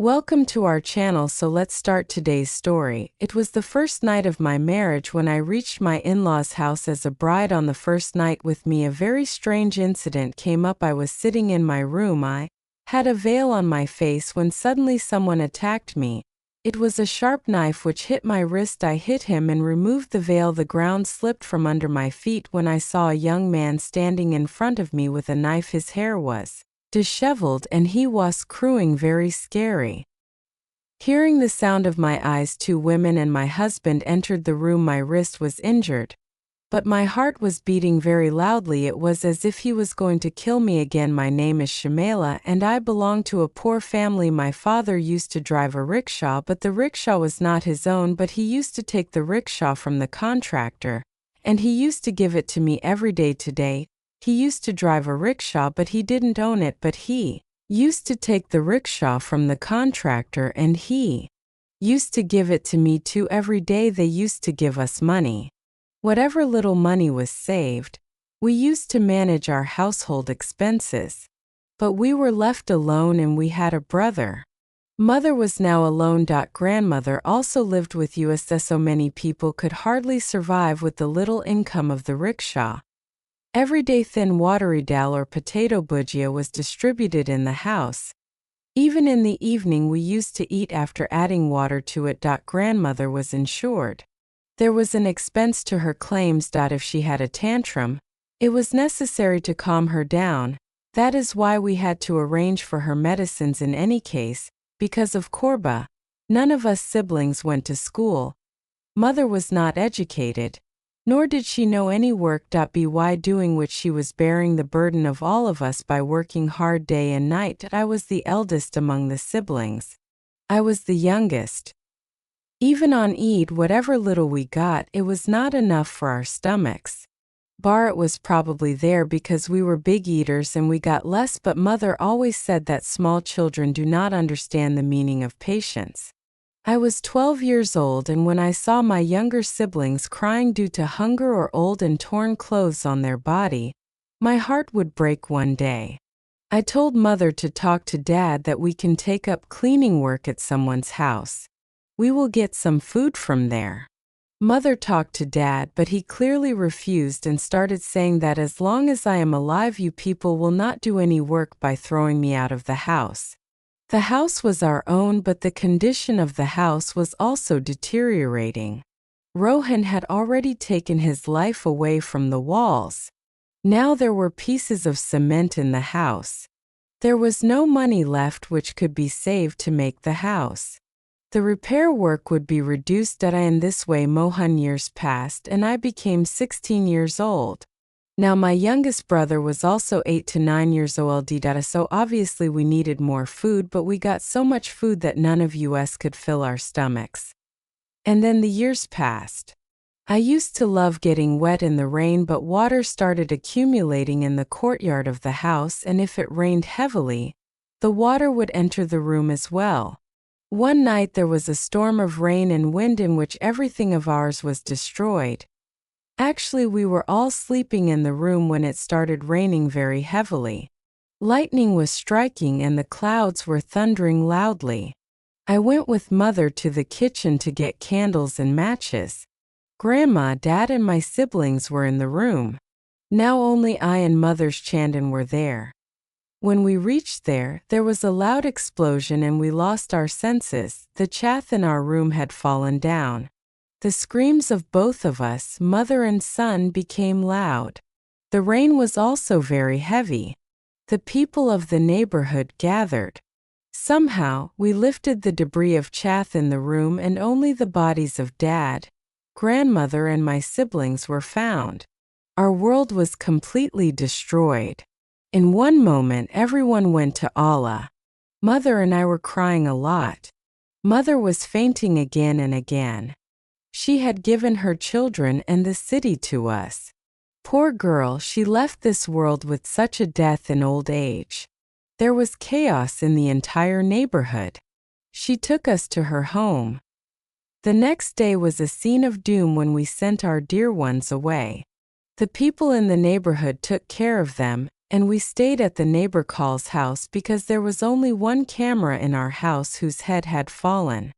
Welcome to our channel. So let's start today's story. It was the first night of my marriage when I reached my in-laws' house as a bride. On the first night with me, a very strange incident came up. I was sitting in my room. I had a veil on my face when suddenly someone attacked me. It was a sharp knife which hit my wrist. I hit him and removed the veil. The ground slipped from under my feet when I saw a young man standing in front of me with a knife. His hair was disheveled and he was crowing, very scary. Hearing the sound of my eyes, two women and my husband entered the room. My wrist was injured, but my heart was beating very loudly. It was as if he was going to kill me again. My name is Shumaila and I belong to a poor family. My father used to drive a rickshaw, but the rickshaw was not his own, but he used to take the rickshaw from the contractor, and he used to give it to me every day. Today, he used to drive a rickshaw, but he didn't own it, but he used to take the rickshaw from the contractor and he used to give it to me too. Every day they used to give us money. Whatever little money was saved, we used to manage our household expenses. But we were left alone and we had a brother. Mother was now alone. Grandmother also lived with us. So many people could hardly survive with the little income of the rickshaw. Every day thin watery dal or potato bhujia was distributed in the house. Even in the evening we used to eat after adding water to it. Grandmother was insured. There was an expense to her claims. If she had a tantrum, it was necessary to calm her down. That is why we had to arrange for her medicines in any case, because of Korba. None of us siblings went to school. Mother was not educated, nor did she know any work. By doing which she was bearing the burden of all of us by working hard day and night. I was the eldest among the siblings. I was the youngest. Even on Eid, whatever little we got, it was not enough for our stomachs. It was probably there because we were big eaters and we got less, but mother always said that small children do not understand the meaning of patience. I was 12 years old, and when I saw my younger siblings crying due to hunger or old and torn clothes on their body, my heart would break. One day, I told mother to talk to dad that we can take up cleaning work at someone's house. We will get some food from there. Mother talked to dad, but he clearly refused and started saying that as long as I am alive, you people will not do any work by throwing me out of the house. The house was our own, but the condition of the house was also deteriorating. Rohan had already taken his life away from the walls. Now there were pieces of cement in the house. There was no money left which could be saved to make the house. The repair work would be reduced. In this way Mohan years passed and I became 16 years old. Now my youngest brother was also 8 to 9 years old. So obviously we needed more food, but we got so much food that none of us could fill our stomachs. And then the years passed. I used to love getting wet in the rain, but water started accumulating in the courtyard of the house, and if it rained heavily, the water would enter the room as well. One night there was a storm of rain and wind in which everything of ours was destroyed. Actually, we were all sleeping in the room when it started raining very heavily. Lightning was striking and the clouds were thundering loudly. I went with mother to the kitchen to get candles and matches. Grandma, dad and my siblings were in the room. Now only I and mother's Chandan were there. When we reached there, there was a loud explosion and we lost our senses. The chaff in our room had fallen down. The screams of both of us, mother and son, became loud. The rain was also very heavy. The people of the neighborhood gathered. Somehow, we lifted the debris of chaff in the room and only the bodies of dad, grandmother and my siblings were found. Our world was completely destroyed. In one moment everyone went to Allah. Mother and I were crying a lot. Mother was fainting again and again. She had given her children and the city to us. Poor girl, she left this world with such a death in old age. There was chaos in the entire neighborhood. She took us to her home. The next day was a scene of doom when we sent our dear ones away. The people in the neighborhood took care of them, and we stayed at the neighbor Call's house because there was only one camera in our house whose head had fallen.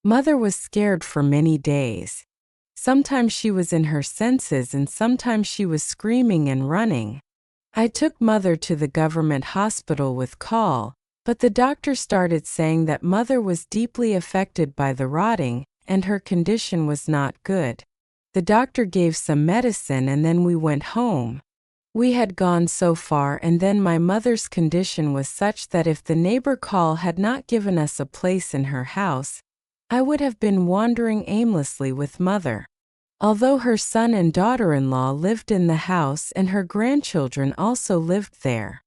Mother was scared for many days. Sometimes she was in her senses and sometimes she was screaming and running. I took Mother to the government hospital with Call, but the doctor started saying that Mother was deeply affected by the rotting and her condition was not good. The doctor gave some medicine and then we went home. We had gone so far and then my mother's condition was such that if the neighbor Call had not given us a place in her house, I would have been wandering aimlessly with Mother. Although her son and daughter-in-law lived in the house and her grandchildren also lived there.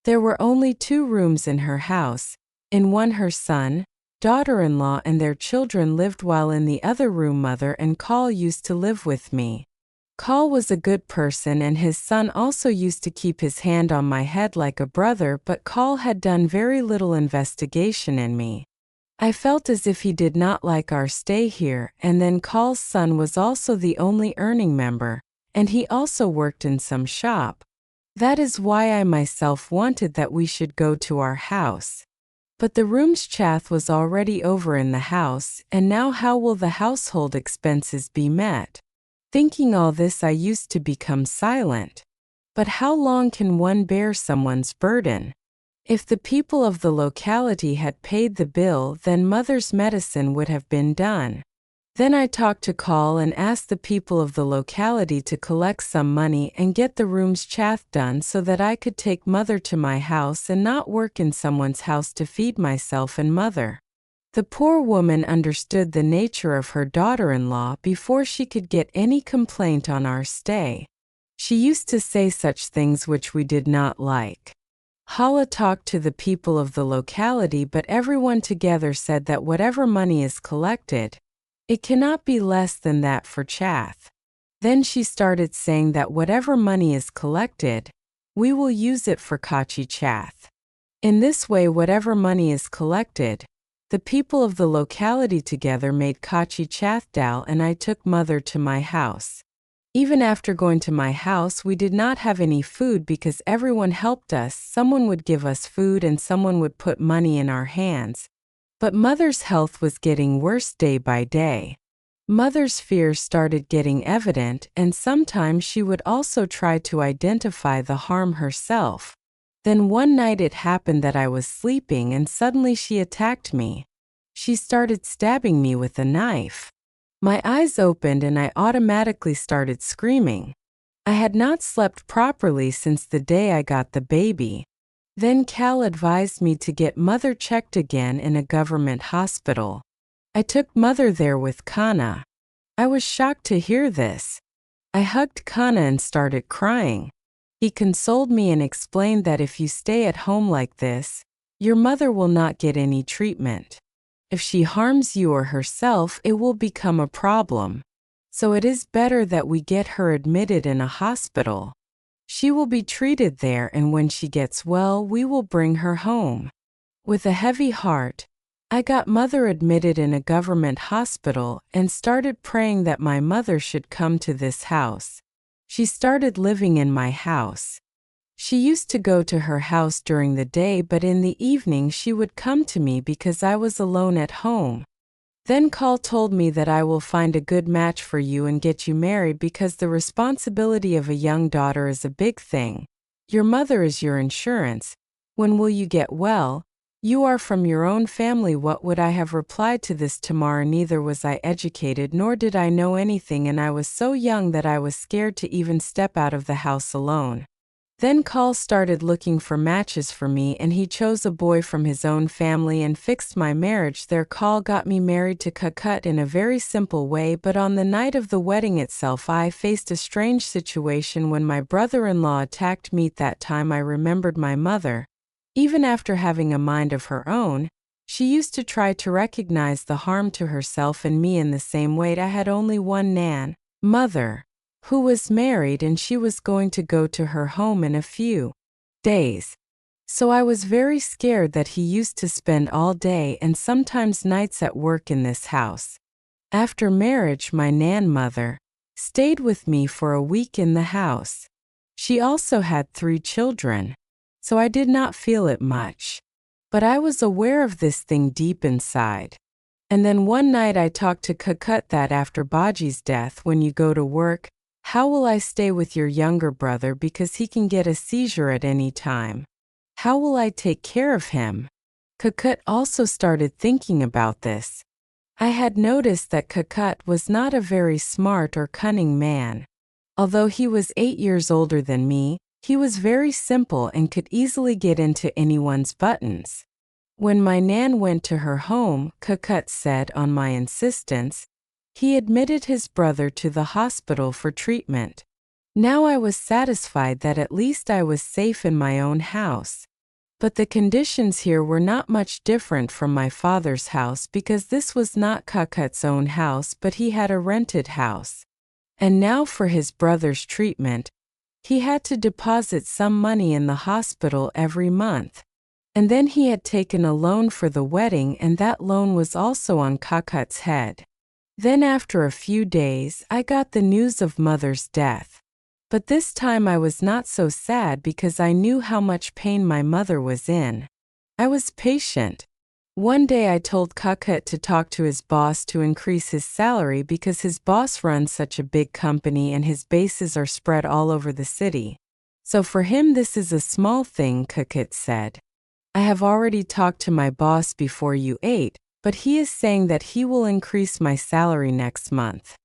There were only 2 rooms in her house. In one her son, daughter-in-law and their children lived, while in the other room Mother and Call used to live with me. Call was a good person and his son also used to keep his hand on my head like a brother, but Call had done very little investigation in me. I felt as if he did not like our stay here, and then Call's son was also the only earning member, and he also worked in some shop. That is why I myself wanted that we should go to our house. But the room's chath was already over in the house, and now how will the household expenses be met? Thinking all this, I used to become silent. But how long can one bear someone's burden? If the people of the locality had paid the bill, then Mother's medicine would have been done. Then I talked to Call and asked the people of the locality to collect some money and get the room's chath done so that I could take Mother to my house and not work in someone's house to feed myself and Mother. The poor woman understood the nature of her daughter-in-law before she could get any complaint on our stay. She used to say such things which we did not like. Hala talked to the people of the locality, but everyone together said that whatever money is collected, it cannot be less than that for chath. Then she started saying that whatever money is collected, we will use it for kachi chath. In this way, whatever money is collected, the people of the locality together made kachi chath dal, and I took Mother to my house. Even after going to my house, we did not have any food because everyone helped us. Someone would give us food and someone would put money in our hands. But Mother's health was getting worse day by day. Mother's fears started getting evident, and sometimes she would also try to identify the harm herself. Then one night it happened that I was sleeping and suddenly she attacked me. She started stabbing me with a knife. My eyes opened and I automatically started screaming. I had not slept properly since the day I got the baby. Then Cal advised me to get Mother checked again in a government hospital. I took Mother there with Kana. I was shocked to hear this. I hugged Kana and started crying. He consoled me and explained that if you stay at home like this, your mother will not get any treatment. If she harms you or herself, it will become a problem. So it is better that we get her admitted in a hospital. She will be treated there, and when she gets well, we will bring her home. With a heavy heart, I got Mother admitted in a government hospital and started praying that my mother should come to this house. She started living in my house. She used to go to her house during the day, but in the evening she would come to me because I was alone at home. Then Call told me that I will find a good match for you and get you married because the responsibility of a young daughter is a big thing. Your mother is your insurance. When will you get well? You are from your own family. What would I have replied to this? Tomorrow, neither was I educated nor did I know anything, and I was so young that I was scared to even step out of the house alone. Then Call started looking for matches for me, and he chose a boy from his own family and fixed my marriage there. Call got me married to Kakut in a very simple way, but on the night of the wedding itself I faced a strange situation when my brother-in-law attacked me. At that time I remembered my mother. Even after having a mind of her own, she used to try to recognize the harm to herself and me in the same way. I had only one Nan, Mother, who was married, and she was going to go to her home in a few days. So I was very scared that he used to spend all day and sometimes nights at work in this house. After marriage, my Nan Mother stayed with me for a week in the house. She also had 3 children, so I did not feel it much. But I was aware of this thing deep inside. And then one night I talked to Kakut that after Baji's death, when you go to work, how will I stay with your younger brother because he can get a seizure at any time? How will I take care of him? Kakut also started thinking about this. I had noticed that Kakut was not a very smart or cunning man. Although he was 8 years older than me, he was very simple and could easily get into anyone's buttons. When my nan went to her home, Kakut said, on my insistence, he admitted his brother to the hospital for treatment. Now I was satisfied that at least I was safe in my own house. But the conditions here were not much different from my father's house because this was not Kakut's own house, but he had a rented house. And now for his brother's treatment, he had to deposit some money in the hospital every month. And then he had taken a loan for the wedding, and that loan was also on Kakut's head. Then after a few days, I got the news of mother's death. But this time I was not so sad because I knew how much pain my mother was in. I was patient. One day I told Kakut to talk to his boss to increase his salary because his boss runs such a big company and his bases are spread all over the city. So for him this is a small thing, Kakut said. I have already talked to my boss before you ate, but he is saying that he will increase my salary next month.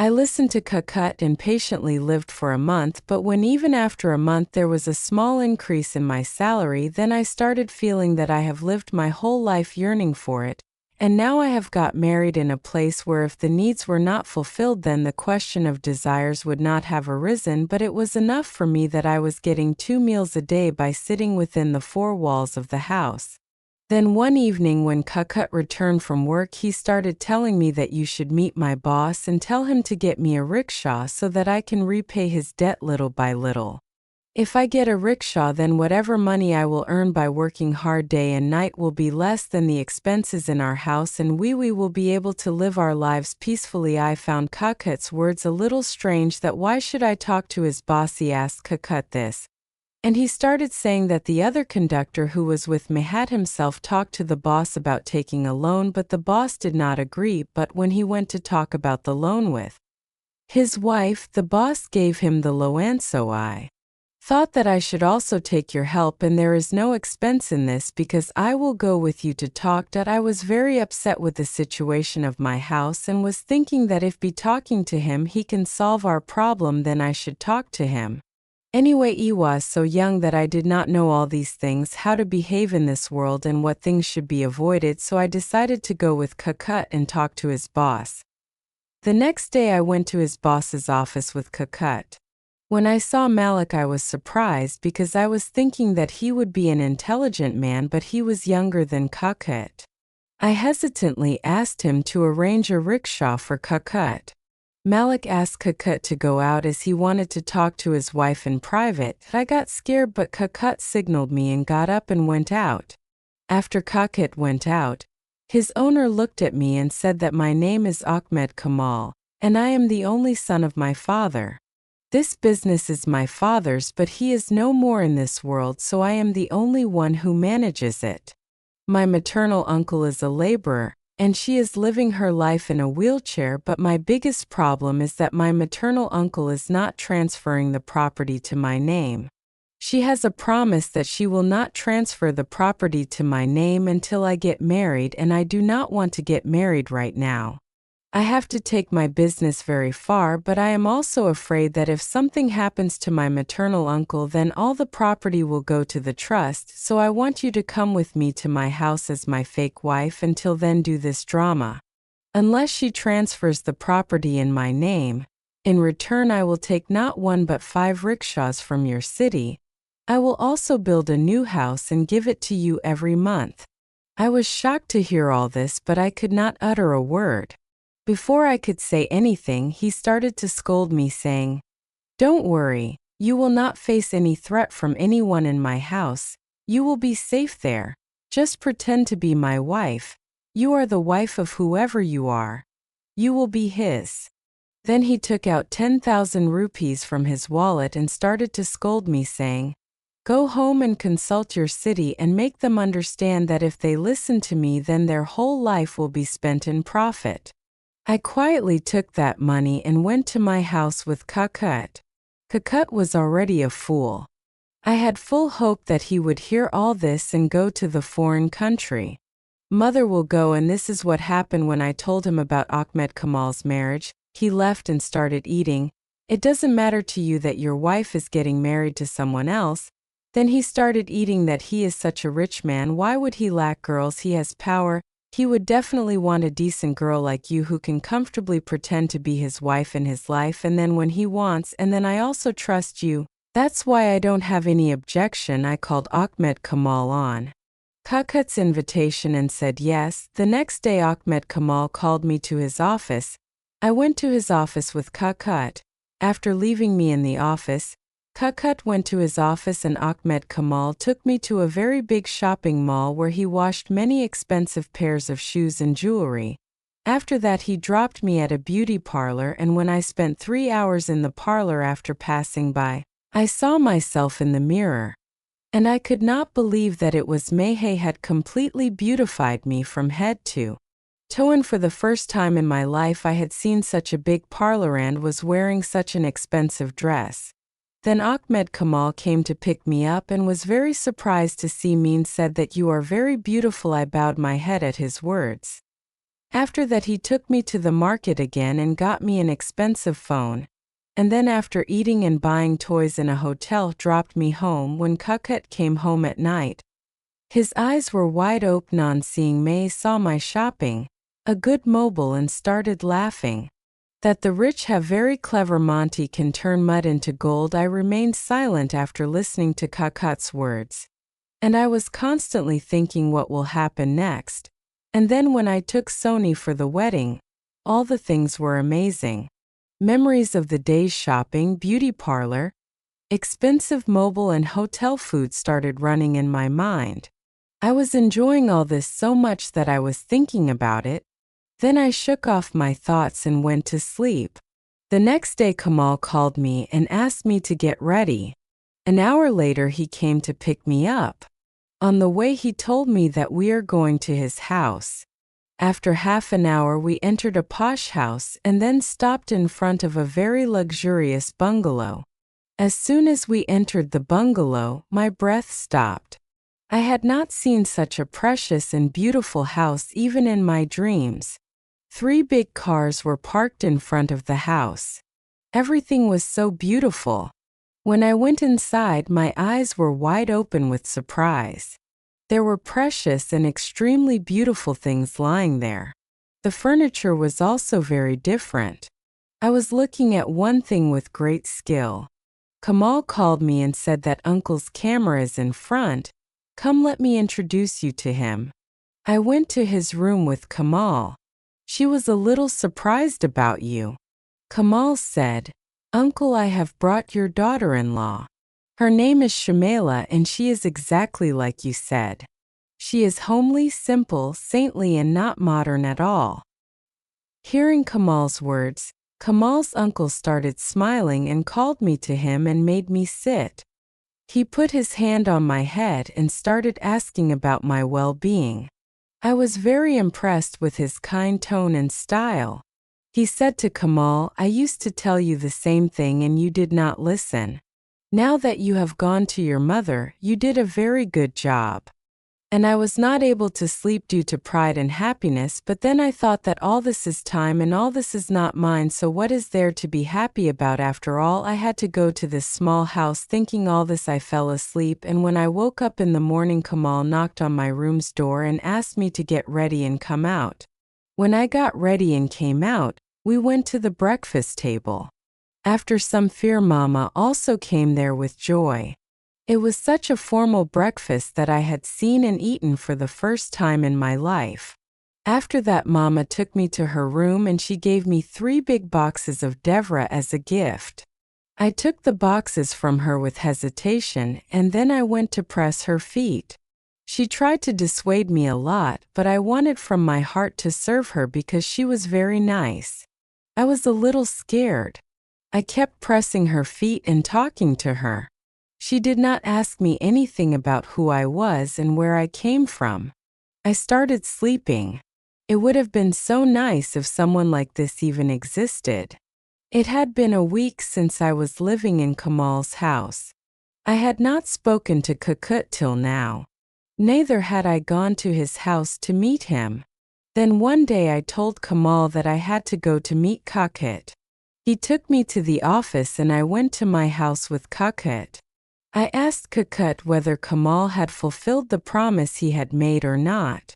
I listened to Kakut and patiently lived for a month, but when even after a month there was a small increase in my salary, then I started feeling that I have lived my whole life yearning for it, and now I have got married in a place where if the needs were not fulfilled then the question of desires would not have arisen, but it was enough for me that I was getting 2 meals a day by sitting within the 4 walls of the house. Then one evening when Kakut returned from work, he started telling me that you should meet my boss and tell him to get me a rickshaw so that I can repay his debt little by little. If I get a rickshaw, then whatever money I will earn by working hard day and night will be less than the expenses in our house, and we will be able to live our lives peacefully. I found Kakut's words a little strange. That why should I talk to his boss? He asked Kakut this. And he started saying that the other conductor who was with me had himself talked to the boss about taking a loan, but the boss did not agree. But when he went to talk about the loan with his wife, the boss gave him the loan. So I thought that I should also take your help, and there is no expense in this because I will go with you to talk. I was very upset with the situation of my house and was thinking that if be talking to him he can solve our problem, then I should talk to him. Anyway, I was so young that I did not know all these things, how to behave in this world and what things should be avoided, so I decided to go with Kakut and talk to his boss. The next day I went to his boss's office with Kakut. When I saw Malik I was surprised because I was thinking that he would be an intelligent man, but he was younger than Kakut. I hesitantly asked him to arrange a rickshaw for Kakut. Malik asked Kakut to go out as he wanted to talk to his wife in private. I got scared, but Kakut signaled me and got up and went out. After Kakut went out, his owner looked at me and said that my name is Ahmed Kamal, and I am the only son of my father. This business is my father's, but he is no more in this world, so I am the only one who manages it. My maternal uncle is a laborer, and she is living her life in a wheelchair, but my biggest problem is that my maternal uncle is not transferring the property to my name. She has a promise that she will not transfer the property to my name until I get married, and I do not want to get married right now. I have to take my business very far, but I am also afraid that if something happens to my maternal uncle, then all the property will go to the trust, so I want you to come with me to my house as my fake wife. Until then, do this drama. Unless she transfers the property in my name, in return I will take not 1 but 5 rickshaws from your city. I will also build a new house and give it to you every month. I was shocked to hear all this, but I could not utter a word. Before I could say anything, he started to scold me, saying, "Don't worry, you will not face any threat from anyone in my house. You will be safe there. Just pretend to be my wife. You are the wife of whoever you are. You will be his." Then he took out 10,000 rupees from his wallet and started to scold me, saying, "Go home and consult your city and make them understand that if they listen to me, then their whole life will be spent in profit." I quietly took that money and went to my house with Kakut. Kakut was already a fool. I had full hope that he would hear all this and go to the foreign country. Mother will go, and this is what happened when I told him about Ahmed Kamal's marriage. He left and started eating. "It doesn't matter to you that your wife is getting married to someone else." Then he started eating that he is such a rich man. Why would he lack girls? He has power. He would definitely want a decent girl like you who can comfortably pretend to be his wife in his life, and then when he wants, and then I also trust you. That's why I don't have any objection. I called Ahmed Kamal on Kakut's invitation and said yes. The next day Ahmed Kamal called me to his office. I went to his office with Kakut. After leaving me in the office, Kakut went to his office and Ahmed Kamal took me to a very big shopping mall where he washed many expensive pairs of shoes and jewelry. After that he dropped me at a beauty parlor, and when I spent 3 hours in the parlor after passing by, I saw myself in the mirror. And I could not believe that it was Mehe had completely beautified me from head to toe, and for the first time in my life I had seen such a big parlor and was wearing such an expensive dress. Then Ahmed Kamal came to pick me up and was very surprised to see me and said that you are very beautiful. I bowed my head at his words. After that he took me to the market again and got me an expensive phone. And then after eating and buying toys in a hotel dropped me home. When Kakut came home at night, his eyes were wide open on seeing May saw my shopping, a good mobile, and started laughing. That the rich have very clever Monty can turn mud into gold. I remained silent after listening to Kakut's words. And I was constantly thinking what will happen next. And then when I took Sony for the wedding, all the things were amazing. Memories of the day's shopping, beauty parlor, expensive mobile and hotel food started running in my mind. I was enjoying all this so much that I was thinking about it. Then I shook off my thoughts and went to sleep. The next day Kamal called me and asked me to get ready. An hour later he came to pick me up. On the way he told me that we are going to his house. After half an hour we entered a posh house and then stopped in front of a very luxurious bungalow. As soon as we entered the bungalow, my breath stopped. I had not seen such a precious and beautiful house even in my dreams. 3 big cars were parked in front of the house. Everything was so beautiful. When I went inside, my eyes were wide open with surprise. There were precious and extremely beautiful things lying there. The furniture was also very different. I was looking at one thing with great skill. Kamal called me and said that uncle's camera is in front. Come, let me introduce you to him. I went to his room with Kamal. She was a little surprised about you. Kamal said, "Uncle, I have brought your daughter-in-law. Her name is Shumaila and she is exactly like you said. She is homely, simple, saintly, and not modern at all." Hearing Kamal's words, Kamal's uncle started smiling and called me to him and made me sit. He put his hand on my head and started asking about my well-being. I was very impressed with his kind tone and style. He said to Kamal, "I used to tell you the same thing and you did not listen. Now that you have gone to your mother, you did a very good job. And I was not able to sleep due to pride and happiness, but then I thought that all this is time and all this is not mine, so what is there to be happy about after all? I had to go to this small house. Thinking all this, I fell asleep, and when I woke up in the morning, Kamal knocked on my room's door and asked me to get ready and come out. When I got ready and came out, we went to the breakfast table. After some fear, Mama also came there with joy. It was such a formal breakfast that I had seen and eaten for the first time in my life. After that, Mama took me to her room and she gave me 3 big boxes of Devra as a gift. I took the boxes from her with hesitation and then I went to press her feet. She tried to dissuade me a lot, but I wanted from my heart to serve her because she was very nice. I was a little scared. I kept pressing her feet and talking to her. She did not ask me anything about who I was and where I came from. I started sleeping. It would have been so nice if someone like this even existed. It had been a week since I was living in Kamal's house. I had not spoken to Kukut till now. Neither had I gone to his house to meet him. Then one day I told Kamal that I had to go to meet Kukut. He took me to the office and I went to my house with Kukut. I asked Kukut whether Kamal had fulfilled the promise he had made or not.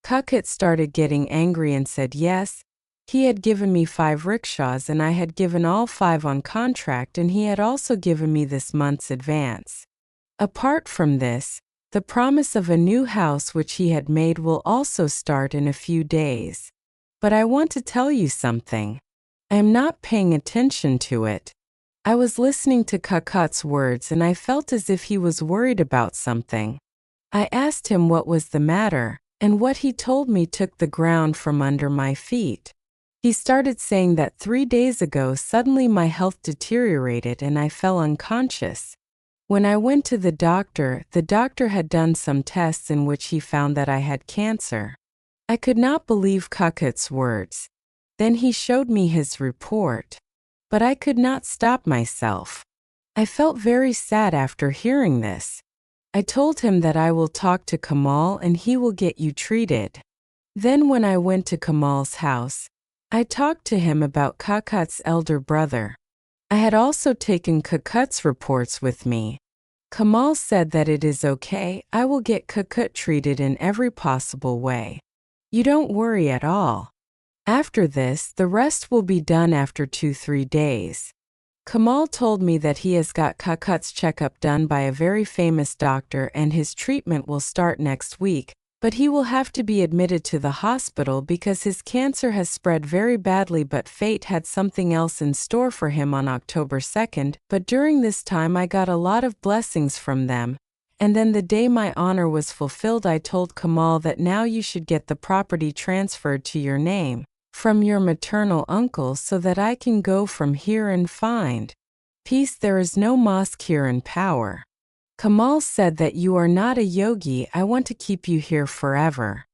Kukut started getting angry and said yes. He had given me 5 rickshaws and I had given all 5 on contract, and he had also given me this month's advance. Apart from this, the promise of a new house which he had made will also start in a few days. But I want to tell you something. I am not paying attention to it. I was listening to Kukut's words and I felt as if he was worried about something. I asked him what was the matter, and what he told me took the ground from under my feet. He started saying that 3 days ago suddenly my health deteriorated and I fell unconscious. When I went to the doctor had done some tests in which he found that I had cancer. I could not believe Kukut's words. Then he showed me his report. But I could not stop myself. I felt very sad after hearing this. I told him that I will talk to Kamal and he will get you treated. Then when I went to Kamal's house, I talked to him about Kukut's elder brother. I had also taken Kukut's reports with me. Kamal said that it is okay, I will get Kukut treated in every possible way. You don't worry at all. After this, the rest will be done after 2-3 days. Kamal told me that he has got Kukut's checkup done by a very famous doctor and his treatment will start next week, but he will have to be admitted to the hospital because his cancer has spread very badly, but fate had something else in store for him on October 2nd, but during this time I got a lot of blessings from them. And then the day my honor was fulfilled, I told Kamal that now you should get the property transferred to your name from your maternal uncle so that I can go from here and find peace. There is no mosque here in power. Kamal said that you are not a yogi. I want to keep you here forever.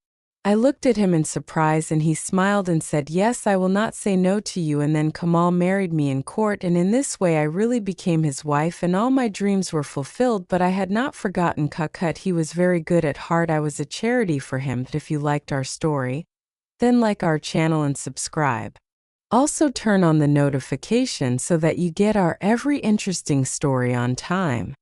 I looked at him in surprise and he smiled and said, yes, I will not say no to you. And then Kamal married me in court, and in this way I really became his wife and all my dreams were fulfilled. But I had not forgotten Kukut. He was very good at heart. I was a charity for him. If you liked our story, then like our channel and subscribe. Also turn on the notification so that you get our every interesting story on time.